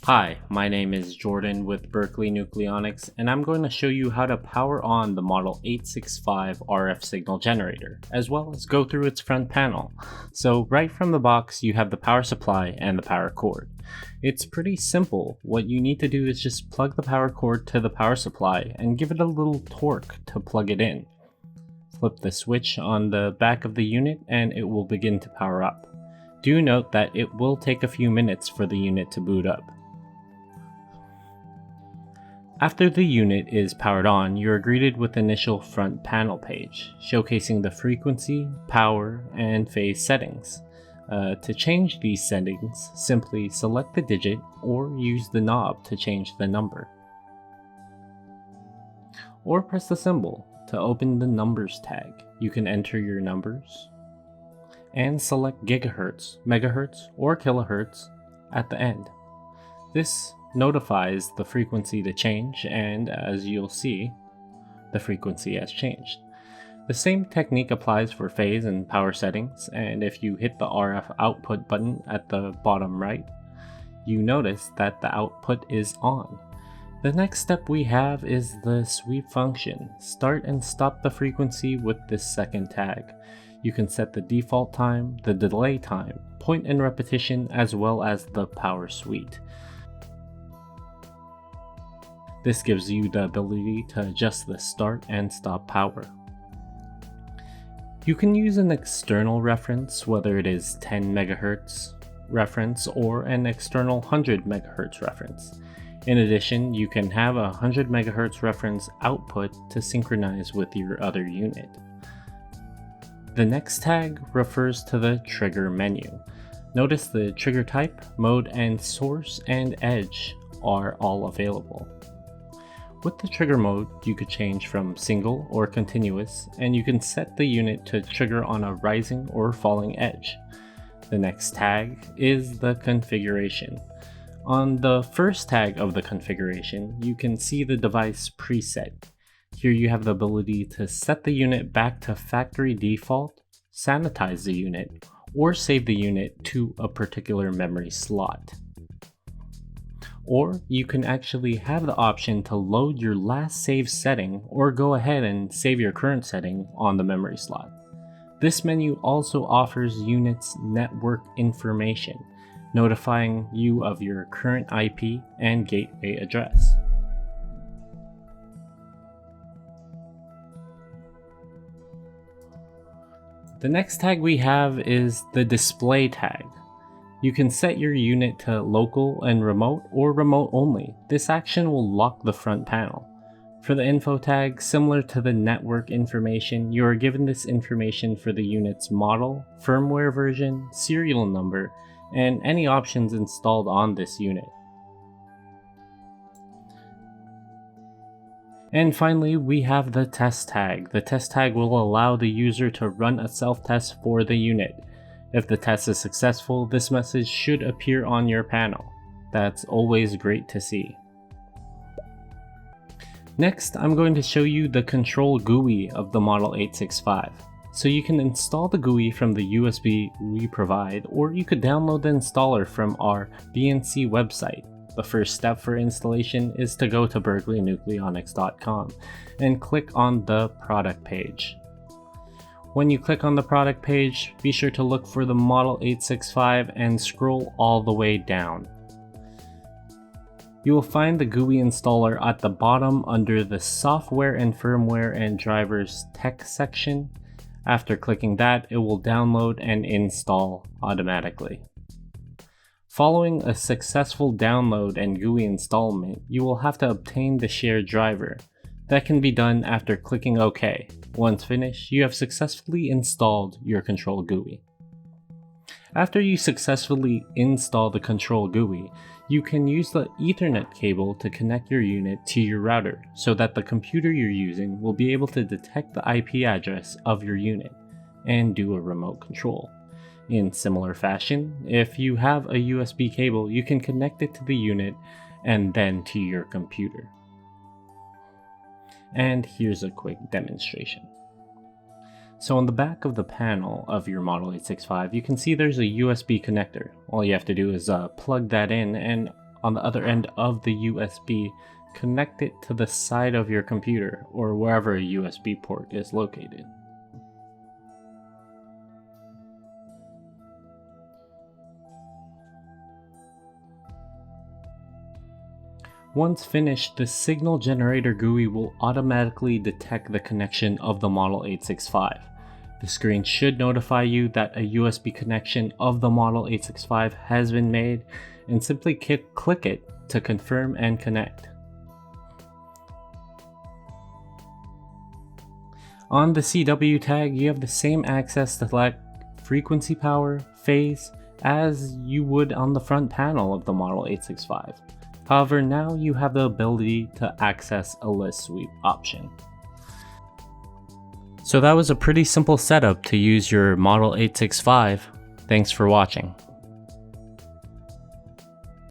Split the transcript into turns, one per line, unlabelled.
Hi, my name is Jordan with Berkeley Nucleonics, and I'm going to show you how to power on the Model 865 RF signal generator, as well as go through its front panel. So right from the box, you have the power supply and the power cord. It's pretty simple. What you need to do is just plug the power cord to the power supply and give it a little torque to plug it in. Flip the switch on the back of the unit and it will begin to power up. Do note that it will take a few minutes for the unit to boot up. After the unit is powered on, you are greeted with the initial front panel page, showcasing the frequency, power, and phase settings. To change these settings, simply select the digit or use the knob to change the number. Or press the symbol to open the numbers tag. You can enter your numbers and select gigahertz, megahertz, or kilohertz at the end. This notifies the frequency to change, and as you'll see, the frequency has changed. The same technique applies for phase and power settings, and if you hit the RF output button at the bottom right, you notice that the output is on. The next step we have is the sweep function. Start and stop the frequency with this second tag. You can set the default time, the delay time, point and repetition, as well as the power suite. This gives you the ability to adjust the start and stop power. You can use an external reference, whether it is 10 MHz reference or an external 100 MHz reference. In addition, you can have a 100 MHz reference output to synchronize with your other unit. The next tag refers to the trigger menu. Notice the trigger type, mode, and source and edge are all available. With the trigger mode, you could change from single or continuous, and you can set the unit to trigger on a rising or falling edge. The next tag is the configuration. On the first tag of the configuration, you can see the device preset. Here you have the ability to set the unit back to factory default, sanitize the unit, or save the unit to a particular memory slot. Or you can actually have the option to load your last saved setting or go ahead and save your current setting on the memory slot. This menu also offers units network information, notifying you of your current IP and gateway address. The next tag we have is the display tag. You can set your unit to local and remote or remote only. This action will lock the front panel. For the info tag, similar to the network information, you are given this information for the unit's model, firmware version, serial number, and any options installed on this unit. And finally, we have the test tag. The test tag will allow the user to run a self-test for the unit. If the test is successful, this message should appear on your panel. That's always great to see. Next, I'm going to show you the control GUI of the Model 865. So you can install the GUI from the USB we provide, or you could download the installer from our BNC website. The first step for installation is to go to berkeleynucleonics.com and click on the product page. When you click on the product page, be sure to look for the Model 865 and scroll all the way down. You will find the GUI installer at the bottom under the Software and Firmware and Drivers Tech section. After clicking that, it will download and install automatically. Following a successful download and GUI installment, you will have to obtain the shared driver. That can be done after clicking OK. Once finished, you have successfully installed your control GUI. After you successfully install the control GUI, you can use the Ethernet cable to connect your unit to your router so that the computer you're using will be able to detect the IP address of your unit and do a remote control. In similar fashion, if you have a USB cable, you can connect it to the unit and then to your computer. And here's a quick demonstration. So on the back of the panel of your Model 865, you can see there's a USB connector. All you have to do is plug that in and on the other end of the USB, connect it to the side of your computer or wherever a USB port is located. Once finished, the signal generator GUI will automatically detect the connection of the Model 865. The screen should notify you that a USB connection of the Model 865 has been made, and simply click it to confirm and connect. On the CW tag, you have the same access to select frequency power, phase, as you would on the front panel of the Model 865. However, now you have the ability to access a list sweep option. So that was a pretty simple setup to use your Model 865. Thanks for watching.